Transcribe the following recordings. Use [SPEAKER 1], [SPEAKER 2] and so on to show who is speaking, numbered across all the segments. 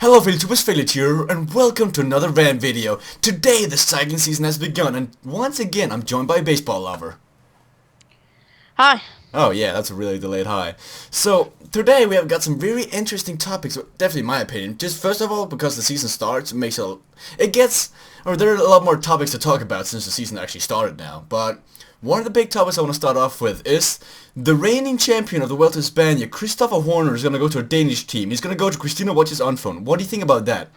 [SPEAKER 1] Hello YouTubers, Failed here, and welcome to another Rant video. Today the cycling season has begun, and once again I'm joined by a baseball lover.
[SPEAKER 2] Hi.
[SPEAKER 1] Oh yeah, that's a really delayed hi. So, today we have got some very interesting topics, definitely in my opinion. Just first of all, because the season starts, there are a lot more topics to talk about since the season actually started now. But one of the big topics I want to start off with is the reigning champion of the Vuelta a España, Christopher Horner, is going to go to a Danish team. He's going to go to Christina Watch's Unphone. What do you think about that?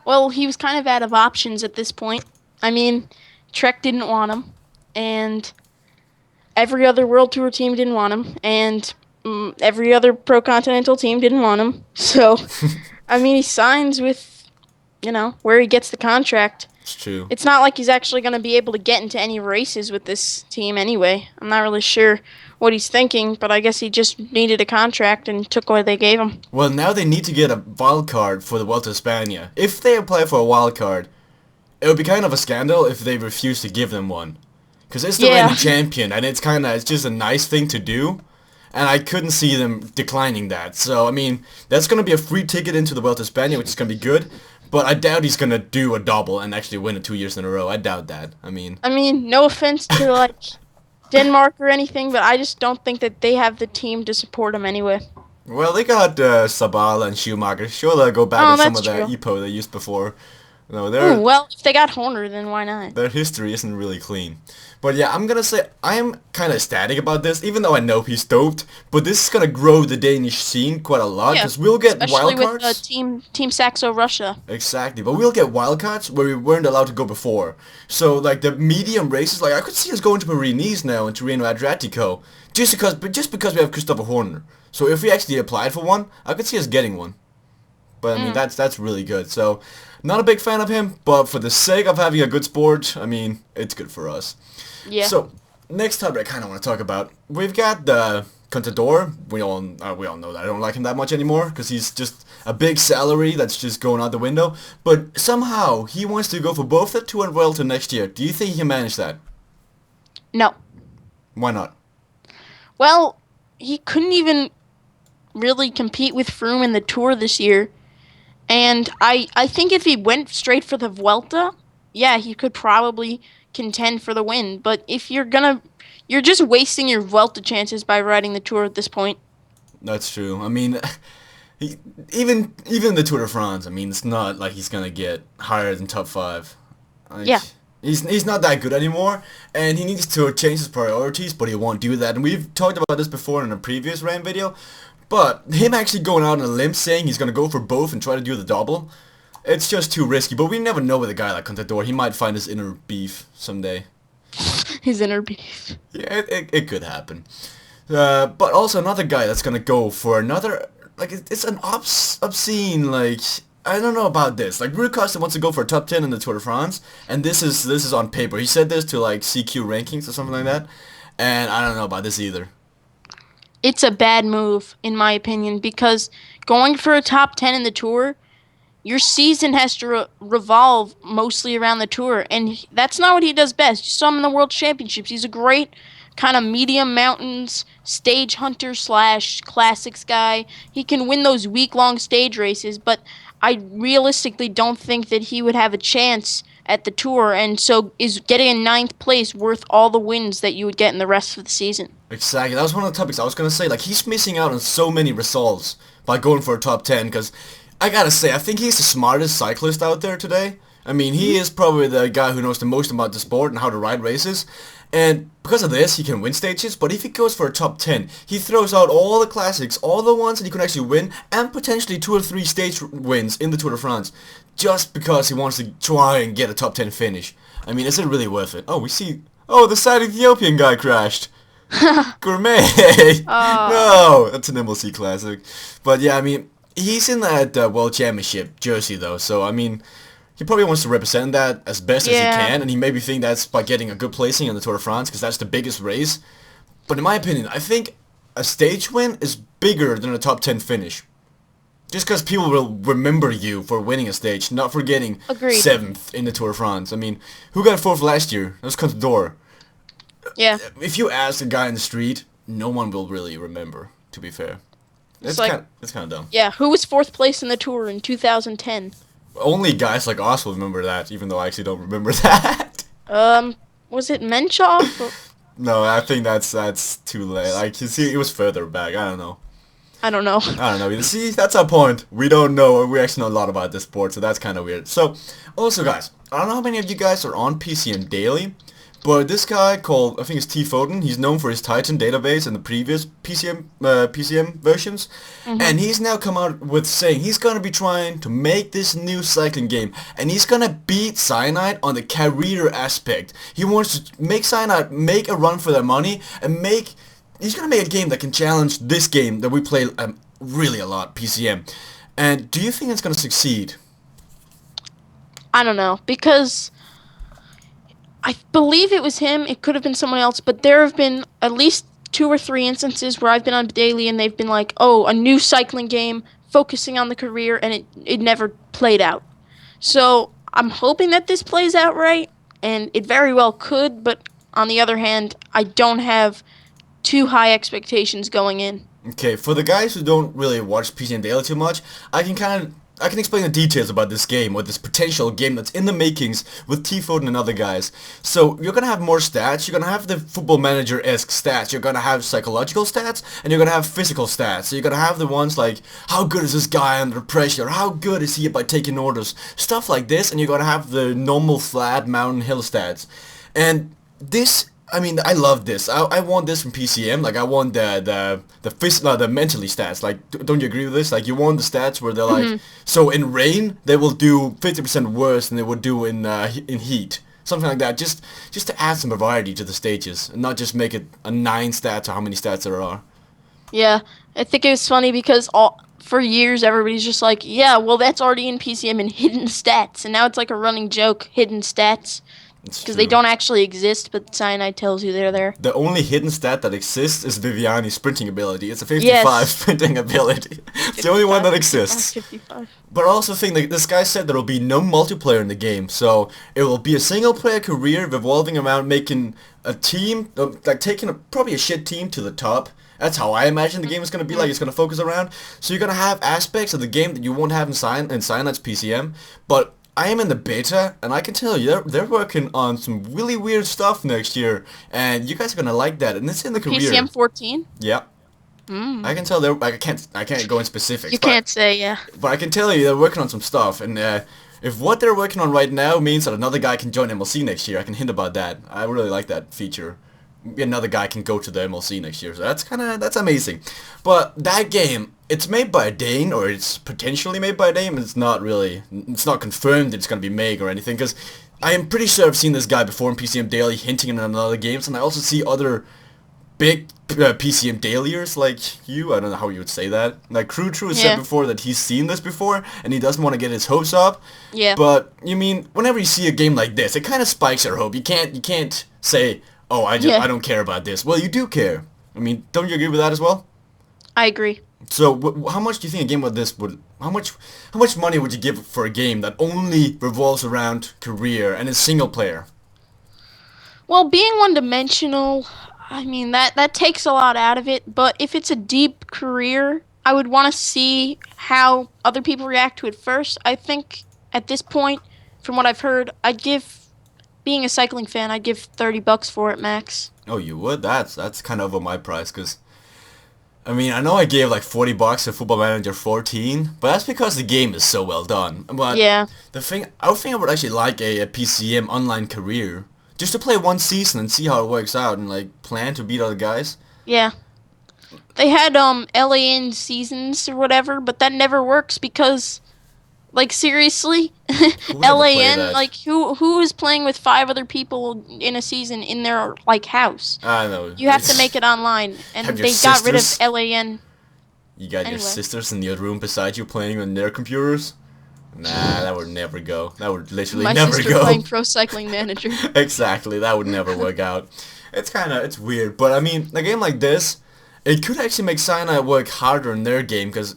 [SPEAKER 2] Well, he was kind of out of options at this point. I mean, Trek didn't want him, and every other World Tour team didn't want him, and every other Pro Continental team didn't want him. So, I mean, he signs with, where he gets the contract.
[SPEAKER 1] It's true.
[SPEAKER 2] It's not like he's actually going to be able to get into any races with this team anyway. I'm not really sure what he's thinking, but I guess he just needed a contract and took what they gave him.
[SPEAKER 1] Well, now they need to get a wild card for the Vuelta a España. If they apply for a wild card, it would be kind of a scandal if they refuse to give them one. Because it's the reigning champion, and it's just a nice thing to do. And I couldn't see them declining that. So, I mean, that's going to be a free ticket into the Vuelta a España, which is going to be good. But I doubt he's going to do a double and actually win it 2 years in a row. I doubt that. I mean,
[SPEAKER 2] no offense to, Denmark or anything, but I just don't think that they have the team to support him anyway.
[SPEAKER 1] well, they got Sabal and Schumacher. Sure, they'll go back to some of that
[SPEAKER 2] true.
[SPEAKER 1] EPO they used before. No,
[SPEAKER 2] Ooh, well, if they got Horner, then why not?
[SPEAKER 1] their history isn't really clean. But yeah, I'm gonna say I am kind of ecstatic about this, even though I know he's doped. But this is gonna grow the Danish scene quite a lot,
[SPEAKER 2] Yeah,
[SPEAKER 1] because we'll get
[SPEAKER 2] especially
[SPEAKER 1] wildcards.
[SPEAKER 2] with Team Saxo Russia.
[SPEAKER 1] Exactly, but we'll get wildcards where we weren't allowed to go before. So like the medium races, like I could see us going to Paris-Nice now and Tirreno Adriatico, just because we have Christopher Horner. So if we actually applied for one, I could see us getting one. But I mean that's really good. So not a big fan of him, but for the sake of having a good sport, I mean it's good for us.
[SPEAKER 2] Yeah.
[SPEAKER 1] So next topic I kind of want to talk about. We've got the Contador. We all know that I don't like him that much anymore because he's just a big salary that's just going out the window. But somehow he wants to go for both the Tour and Vuelta next year. Do you think he can manage that?
[SPEAKER 2] No.
[SPEAKER 1] Why not?
[SPEAKER 2] Well, he couldn't even really compete with Froome in the Tour this year. And I think if he went straight for the Vuelta, yeah, he could probably contend for the win. But if you're just wasting your Vuelta chances by riding the Tour at this point.
[SPEAKER 1] That's true. I mean, even the Tour de France, I mean, it's not like he's gonna get higher than top 5. Like,
[SPEAKER 2] Yeah.
[SPEAKER 1] He's not that good anymore, and he needs to change his priorities, but he won't do that. And we've talked about this before in a previous Rant video. But him actually going out on a limb saying he's going to go for both and try to do the double, it's just too risky. But we never know with a guy like Contador. He might find his inner beef someday.
[SPEAKER 2] His inner beef.
[SPEAKER 1] Yeah, it could happen. But also another guy that's going to go for another, like, it's an obscene, like, I don't know about this. Like, Rui Costa wants to go for a top 10 in the Tour de France, and this is on paper. He said this to, like, CQ rankings or something like that, and I don't know about this either.
[SPEAKER 2] It's a bad move, in my opinion, because going for a top 10 in the Tour, your season has to revolve mostly around the Tour, and that's not what he does best. You saw him in the World Championships. He's a great kind of medium mountains stage hunter / classics guy. He can win those week-long stage races, but I realistically don't think that he would have a chance at the Tour, and so is getting a 9th place worth all the wins that you would get in the rest of the season?
[SPEAKER 1] Exactly, that was one of the topics I was going to say. Like, he's missing out on so many results by going for a top 10, because I gotta say, I think he's the smartest cyclist out there today. I mean, he is probably the guy who knows the most about the sport and how to ride races. And because of this, he can win stages, but if he goes for a top 10, he throws out all the classics, all the ones that he can actually win, and potentially 2 or 3 stage wins in the Tour de France, just because he wants to try and get a top 10 finish. I mean, is it really worth it? Oh, we see... Oh, the sad Ethiopian guy crashed. Gourmet! No! That's an MLC classic. But yeah, I mean, he's in that World Championship jersey, though, so I mean... He probably wants to represent that as best as he can, and he maybe think that's by getting a good placing in the Tour de France, because that's the biggest race. But in my opinion, I think a stage win is bigger than a top 10 finish. Just because people will remember you for winning a stage, not for getting 7th in the Tour de France. I mean, who got 4th last year? That was Contador.
[SPEAKER 2] Yeah.
[SPEAKER 1] If you ask a guy in the street, no one will really remember, to be fair.
[SPEAKER 2] It's like,
[SPEAKER 1] it's kind of dumb.
[SPEAKER 2] yeah, who was fourth place in the tour in 2010?
[SPEAKER 1] Only guys like us will remember that, even though I actually don't remember that.
[SPEAKER 2] Um, was it Menchoff?
[SPEAKER 1] No, I think that's too late. Like, you see, it was further back. I don't know.
[SPEAKER 2] I don't know.
[SPEAKER 1] I don't know. You see, that's our point. We don't know. We actually know a lot about this sport, so that's kind of weird. So, also, guys, I don't know how many of you guys are on PCM Daily, but this guy called, I think it's T. Foden, he's known for his Titan database in the previous PCM versions, and he's now come out with saying he's going to be trying to make this new cycling game, and he's going to beat Cyanide on the career aspect. He wants to make Cyanide make a run for their money, and he's going to make a game that can challenge this game that we play really a lot, PCM. And do you think it's going to succeed?
[SPEAKER 2] I don't know, because I believe it was him. It could have been someone else, but there have been at least 2 or 3 instances where I've been on daily and they've been like, oh, a new cycling game focusing on the career, and it never played out. So I'm hoping that this plays out right, and it very well could, but on the other hand, I don't have too high expectations going in.
[SPEAKER 1] Okay, for the guys who don't really watch PCM Daily too much, I can explain the details about this game, or this potential game that's in the makings with T-Foden and other guys. So, you're gonna have more stats, you're gonna have the Football Manager-esque stats, you're gonna have psychological stats, and you're gonna have physical stats. So you're gonna have the ones like, how good is this guy under pressure, how good is he by taking orders, stuff like this, and you're gonna have the normal flat mountain hill stats. And this, I mean, I love this. I want this from PCM. Like, I want the mentally stats. Like, don't you agree with this? Like, you want the stats where they're like, so in rain they will do 50% worse than they would do in heat, something like that. Just to add some variety to the stages, and not just make it a 9 stats or how many stats there are.
[SPEAKER 2] Yeah, I think it was funny because for years everybody's just like, yeah, well, that's already in PCM in hidden stats, and now it's like a running joke, hidden stats. Because they don't actually exist, but Cyanide tells you they're there.
[SPEAKER 1] The only hidden stat that exists is Viviani's sprinting ability. It's a 55
[SPEAKER 2] Yes.
[SPEAKER 1] sprinting ability. It's the only one that exists.
[SPEAKER 2] 55.
[SPEAKER 1] But I also think that this guy said there will be no multiplayer in the game, so it will be a single-player career revolving around making a team, like taking probably a shit team to the top. That's how I imagine the game is going to be like. It's going to focus around. So you're going to have aspects of the game that you won't have in Cyanide's PCM, but I am in the beta, and I can tell you, they're working on some really weird stuff next year, and you guys are gonna like that. And it's in the career.
[SPEAKER 2] PCM 14.
[SPEAKER 1] Yeah. I can tell I can't go in specifics.
[SPEAKER 2] You can't say, yeah.
[SPEAKER 1] But I can tell you they're working on some stuff, and if what they're working on right now means that another guy can join MLC next year, I can hint about that. I really like that feature. Another guy can go to the MLC next year, so that's amazing. But that game, it's made by a Dane, or it's potentially made by a Dane, but it's not confirmed that it's going to be Meg or anything, because I am pretty sure I've seen this guy before in PCM Daily hinting in other games, and I also see other big PCM Dailyers like you, I don't know how you would say that. Like Crew True has said before that he's seen this before, and he doesn't want to get his hopes up.
[SPEAKER 2] Yeah.
[SPEAKER 1] But, you mean, whenever you see a game like this, it kind of spikes your hope. You can't say, oh, I don't care about this. Well, you do care. I mean, don't you agree with that as well?
[SPEAKER 2] I agree.
[SPEAKER 1] So, how much do you think a game like this would... How much money would you give for a game that only revolves around career and is single player?
[SPEAKER 2] Well, being one-dimensional, I mean, that takes a lot out of it. But if it's a deep career, I would want to see how other people react to it first. I think, at this point, from what I've heard, being a cycling fan, I'd give $30 for it max.
[SPEAKER 1] Oh, you would? That's kind of over my price, because... I mean, I know I gave like $40 to Football Manager 14, but that's because the game is so well done. But
[SPEAKER 2] yeah.
[SPEAKER 1] I would actually like a PCM online career. Just to play one season and see how it works out and like plan to beat other guys.
[SPEAKER 2] Yeah. They had LAN seasons or whatever, but that never works because... Like, seriously? LAN, like, who is playing with 5 other people in a season in their, like, house?
[SPEAKER 1] I know.
[SPEAKER 2] You have to make it online, and they got rid of LAN.
[SPEAKER 1] You got your sisters in your room beside you playing on their computers? Nah, that would never go. That would literally never go.
[SPEAKER 2] My sister playing Pro Cycling Manager.
[SPEAKER 1] Exactly, that would never work out. It's weird, but I mean, a game like this, it could actually make Cyanide work harder in their game, because...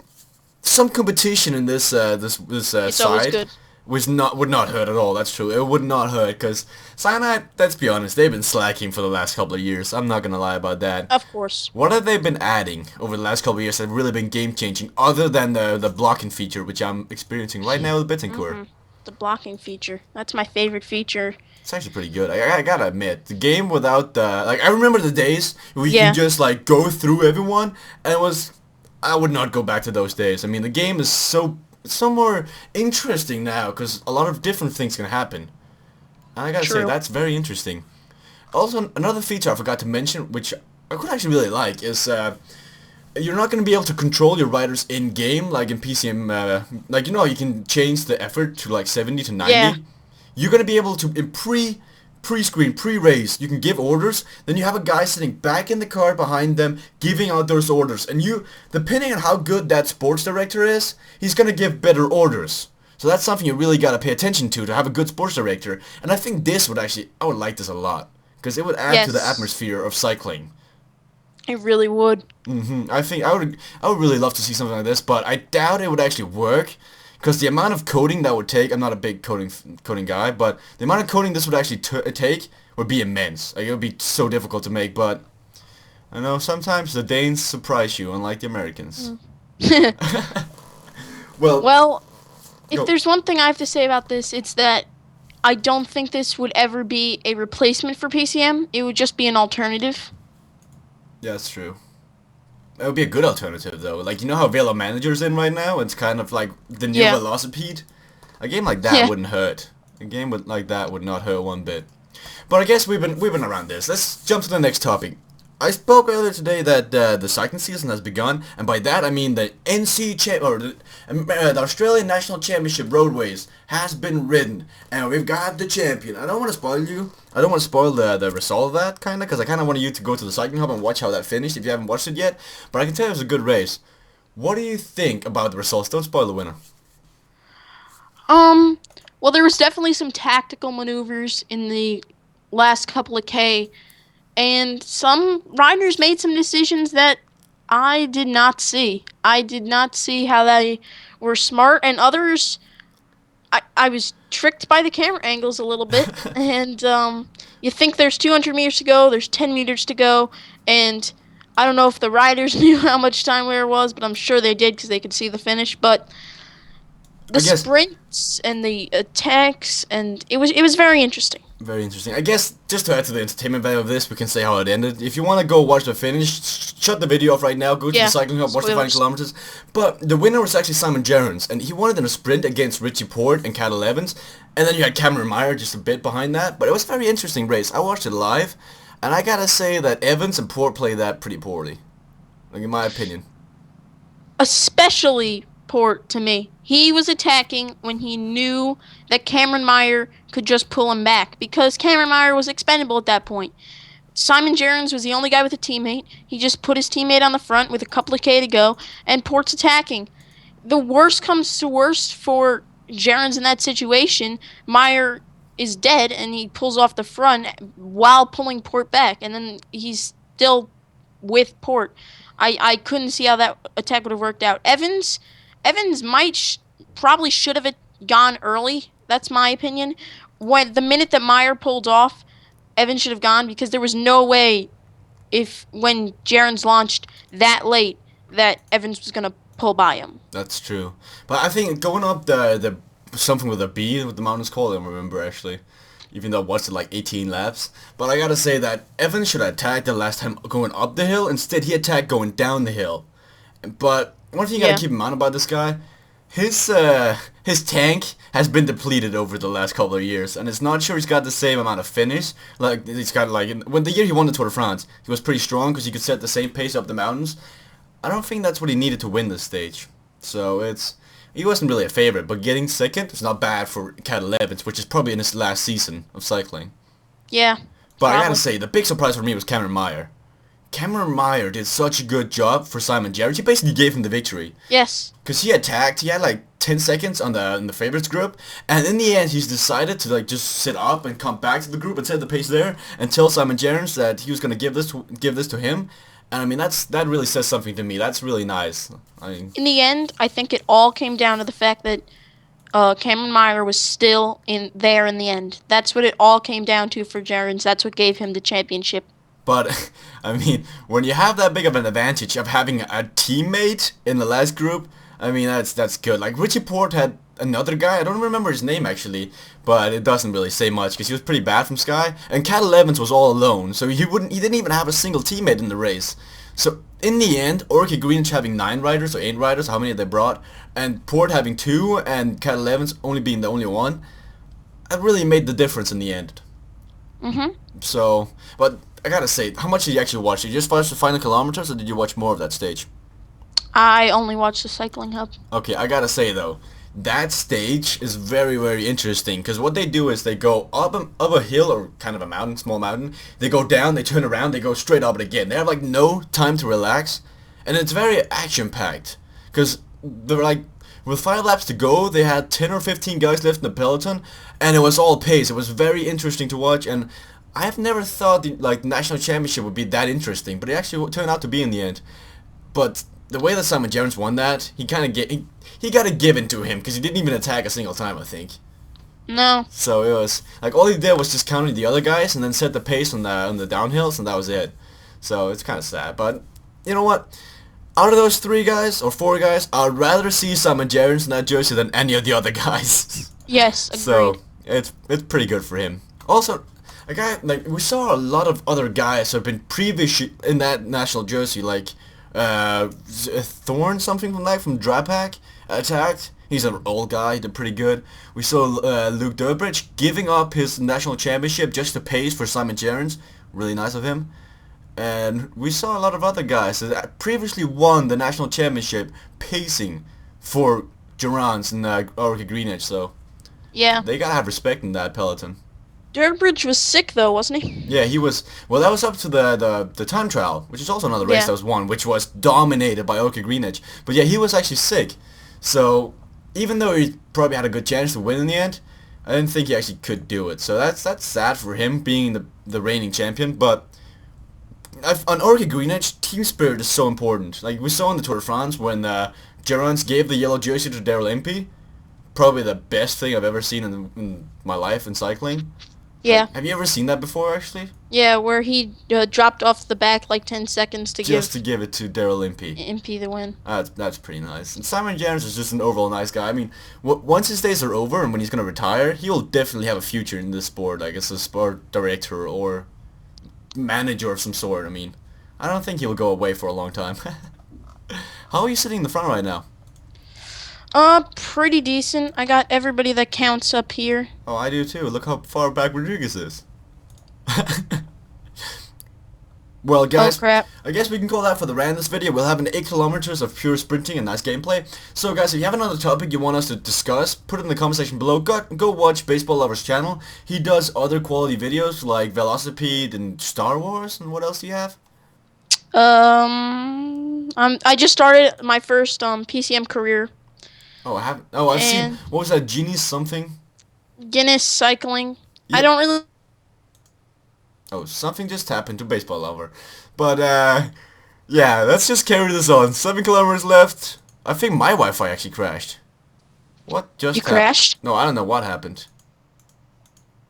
[SPEAKER 1] some competition in this
[SPEAKER 2] It's
[SPEAKER 1] side
[SPEAKER 2] always good.
[SPEAKER 1] would not hurt at all. That's true. It would not hurt because Cyanide. Let's be honest, they've been slacking for the last couple of years. I'm not gonna lie about that.
[SPEAKER 2] Of course.
[SPEAKER 1] What have they been adding over the last couple of years that have really been game changing, other than the blocking feature, which I'm experiencing right now with Bittencourt?
[SPEAKER 2] The blocking feature. That's my favorite feature.
[SPEAKER 1] It's actually pretty good. I gotta admit, the game without the I remember the days where you
[SPEAKER 2] Yeah.
[SPEAKER 1] can just like go through everyone, and it was. I would not go back to those days. I mean, the game is so more interesting now because a lot of different things can happen. And I gotta say,
[SPEAKER 2] True.
[SPEAKER 1] that's very interesting. Also, another feature I forgot to mention, which I could actually really like, is you're not going to be able to control your riders in-game, like in PCM, like, you know, you can change the effort to like 70 to 90.
[SPEAKER 2] Yeah.
[SPEAKER 1] You're going to be able to, in pre-screen, pre-race, you can give orders, then you have a guy sitting back in the car behind them, giving out those orders, and you, depending on how good that sports director is, he's going to give better orders. So that's something you really got to pay attention to have a good sports director, and I think this would actually, I would like this a lot, because it would add to the
[SPEAKER 2] Yes.
[SPEAKER 1] atmosphere of cycling.
[SPEAKER 2] It really would.
[SPEAKER 1] I think I would really love to see something like this, but I doubt it would actually work, because the amount of coding that would take, I'm not a big coding guy, but the amount of coding this would actually take would be immense. Like, it would be so difficult to make, but I know sometimes the Danes surprise you, unlike the Americans. Well,
[SPEAKER 2] Well, if
[SPEAKER 1] Go.
[SPEAKER 2] there's one thing I have to say about this, it's that I don't think this would ever be a replacement for PCM. It would just be an alternative.
[SPEAKER 1] yeah, that's true. That would be a good alternative, though. Like, you know how Velo Manager's in right now? It's kind of like the new
[SPEAKER 2] Yeah.
[SPEAKER 1] Velocipede. A game like that
[SPEAKER 2] Yeah.
[SPEAKER 1] wouldn't hurt. A game like that would not hurt one bit. But I guess we've been around this. Let's jump to the next topic. I spoke earlier today that the cycling season has begun, and by that I mean the the Australian National Championship Roadways has been ridden, and we've got the champion. I don't want to spoil you. I don't want to spoil the result of that, kind of, because I kind of want you to go to the cycling hub and watch how that finished if you haven't watched it yet. But I can tell you it was a good race. What do you think about the results? Don't spoil the winner.
[SPEAKER 2] Well, there was definitely some tactical maneuvers in the last couple of K, and some riders made some decisions that I did not see. I did not see how they were smart, and others, I was tricked by the camera angles a little bit, and you think there's 200 meters to go, there's 10 meters to go, and I don't know if the riders knew how much time there was, but I'm sure they did because they could see the finish, but the
[SPEAKER 1] I guess-
[SPEAKER 2] sprints and the attacks, and it was very interesting.
[SPEAKER 1] Very interesting. I guess, just to add to the entertainment value of this, we can say how it ended. If you want to go watch the finish, shut the video off right now, go to
[SPEAKER 2] Yeah,
[SPEAKER 1] the cycling hub, watch the final
[SPEAKER 2] spoilers.
[SPEAKER 1] kilometers. But the winner was actually Simon Gerrans, and he won it in a sprint against Richie Porte and Cadel Evans. And then you had Cameron Meyer just a bit behind that. But it was a very interesting race. I watched it live, and I gotta say that Evans and Porte played that pretty poorly. Like, in my opinion.
[SPEAKER 2] Especially Port to me. He was attacking when he knew that Cameron Meyer could just pull him back because Cameron Meyer was expendable at that point. Simon Gerrans was the only guy with a teammate. He just put his teammate on the front with a couple of K to go, and Port's attacking. The worst comes to worst for Gerrans in that situation. Meyer is dead, and he pulls off the front while pulling Port back, and then he's still with Port. I couldn't see how that attack would have worked out. Evans probably should have gone early. That's my opinion. When the minute that Meyer pulled off, Evans should have gone because there was no way when Gerrans launched that late that Evans was gonna pull by him.
[SPEAKER 1] That's true. But I think going up the something with a B, what the mountain's called, I don't remember actually. Even though I watched it like 18 laps. But I gotta say that Evans should have attacked the last time going up the hill. Instead, he attacked going down the hill. But one thing you gotta keep in mind about this guy, his tank has been depleted over the last couple of years, and it's not sure he's got the same amount of finish. Like he's got when the year he won the Tour de France, he was pretty strong because he could set the same pace up the mountains. I don't think that's what he needed to win this stage. So he wasn't really a favorite, but getting second is not bad for Cadel Evans, which is probably in his last season of cycling.
[SPEAKER 2] Yeah.
[SPEAKER 1] But I gotta
[SPEAKER 2] probably.
[SPEAKER 1] say, the big surprise for me was Cameron Meyer. Cameron Meyer did such a good job for Simon Gerrans. He basically gave him the victory.
[SPEAKER 2] Yes.
[SPEAKER 1] Because he attacked, he had like 10 seconds in the favorites group, and in the end he's decided to like just sit up and come back to the group and set the pace there and tell Simon Gerrans that he was going to give this to him. And I mean, that really says something to me. That's really nice. I mean,
[SPEAKER 2] In the end, I think it all came down to the fact that Cameron Meyer was still in there in the end. That's what it all came down to for Jarens. That's what gave him the championship.
[SPEAKER 1] But I mean, when you have that big of an advantage of having a teammate in the last group, I mean that's good. Like Richie Port had another guy. I don't remember his name actually, but it doesn't really say much because he was pretty bad from Sky. And Cat Evans was all alone, so he didn't even have a single teammate in the race. So in the end, Orchid Greenwich having 9 riders or 8 riders, how many they brought, and Port having 2, and Cat Evans only being the only one, that really made the difference in the end.
[SPEAKER 2] Mhm.
[SPEAKER 1] So, but I gotta say, how much did you actually watch? Did you just watch the final kilometers, or did you watch more of that stage?
[SPEAKER 2] I only watched the cycling hub.
[SPEAKER 1] Okay, I gotta say though, that stage is very, very interesting, because what they do is they go up a hill, or kind of a mountain, small mountain, they go down, they turn around, they go straight up it again. They have like no time to relax, and it's very action-packed, because they're like, with 5 laps to go, they had 10 or 15 guys left in the peloton, and it was all pace. It was very interesting to watch, and I've never thought the national championship would be that interesting, but it actually turned out to be in the end. But the way that Simon Jones won that, he kind of he got it given to him because he didn't even attack a single time, I think.
[SPEAKER 2] No.
[SPEAKER 1] So it was like all he did was just counter the other guys and then set the pace on the downhills, and that was it. So it's kind of sad, but you know what? Out of those 3 guys or 4 guys, I'd rather see Simon Jones in that jersey than any of the other guys.
[SPEAKER 2] Yes, agreed.
[SPEAKER 1] So it's pretty good for him. Also, a guy like we saw a lot of other guys who have been previously in that national jersey, like Thorn something from Drapac attacked. He's an old guy, he did pretty good. We saw Luke Durbridge giving up his national championship just to pace for Simon Gerrans. Really nice of him. And we saw a lot of other guys that previously won the national championship pacing for Gerrans and Orchid Greenwich, so
[SPEAKER 2] Yeah.
[SPEAKER 1] they gotta have respect in that peloton.
[SPEAKER 2] Durbridge was sick though, wasn't he?
[SPEAKER 1] Yeah, he was. Well, that was up to the time trial, which is also another race
[SPEAKER 2] Yeah.
[SPEAKER 1] that was won, which was dominated by Orchid Greenwich. But yeah, he was actually sick. So even though he probably had a good chance to win in the end, I didn't think he actually could do it. So that's sad for him being the reigning champion. But on Orchid Greenwich, team spirit is so important. Like we saw in the Tour de France when Gerrans gave the yellow jersey to Daryl Impey. Probably the best thing I've ever seen in my life in cycling.
[SPEAKER 2] Yeah.
[SPEAKER 1] Have you ever seen that before, actually?
[SPEAKER 2] Yeah, where he dropped off the back like 10 seconds to
[SPEAKER 1] Just to give it to Daryl Impey.
[SPEAKER 2] Impey the win.
[SPEAKER 1] That's pretty nice. And Simon Gerrans is just an overall nice guy. I mean, once his days are over and when he's going to retire, he'll definitely have a future in this sport, like as a sport director or manager of some sort. I mean, I don't think he'll go away for a long time. How are you sitting in the front right now?
[SPEAKER 2] Pretty decent. I got everybody that counts up here.
[SPEAKER 1] Oh, I do too. Look how far back Rodriguez is. Well, guys,
[SPEAKER 2] Oh crap.
[SPEAKER 1] I guess we can call that for the Rant this video. We'll have an 8 kilometers of pure sprinting and nice gameplay. So, guys, if you have another topic you want us to discuss, put it in the comment section below. Go watch Baseball Lover's channel. He does other quality videos like Velocipede and Star Wars. And what else do you have?
[SPEAKER 2] I just started my first PCM career.
[SPEAKER 1] Oh, I haven't. Oh, I've seen.
[SPEAKER 2] And-
[SPEAKER 1] What was that? Genius something?
[SPEAKER 2] Guinness cycling. I
[SPEAKER 1] Yep.
[SPEAKER 2] don't really.
[SPEAKER 1] Oh, something just happened to Baseball Lover. But, yeah, let's just carry this on. 7 kilometers left. I think my Wi-Fi actually crashed. What just
[SPEAKER 2] You
[SPEAKER 1] happened?
[SPEAKER 2] crashed?
[SPEAKER 1] No, I don't know what happened.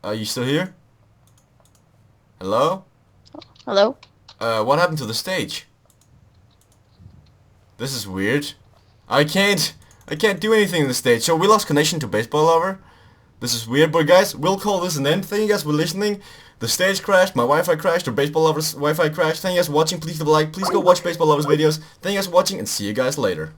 [SPEAKER 1] Are you still here? Hello?
[SPEAKER 2] Hello.
[SPEAKER 1] What happened to the stage? This is weird. I can't do anything in the stage. So we lost connection to Baseball Lover. This is weird, but guys, we'll call this an end. Thank you guys for listening. The stage crashed, my Wi-Fi crashed, or Baseball Lover's Wi-Fi crashed. Thank you guys for watching. Please leave a like. Please go watch Baseball Lover's videos. Thank you guys for watching, and see you guys later.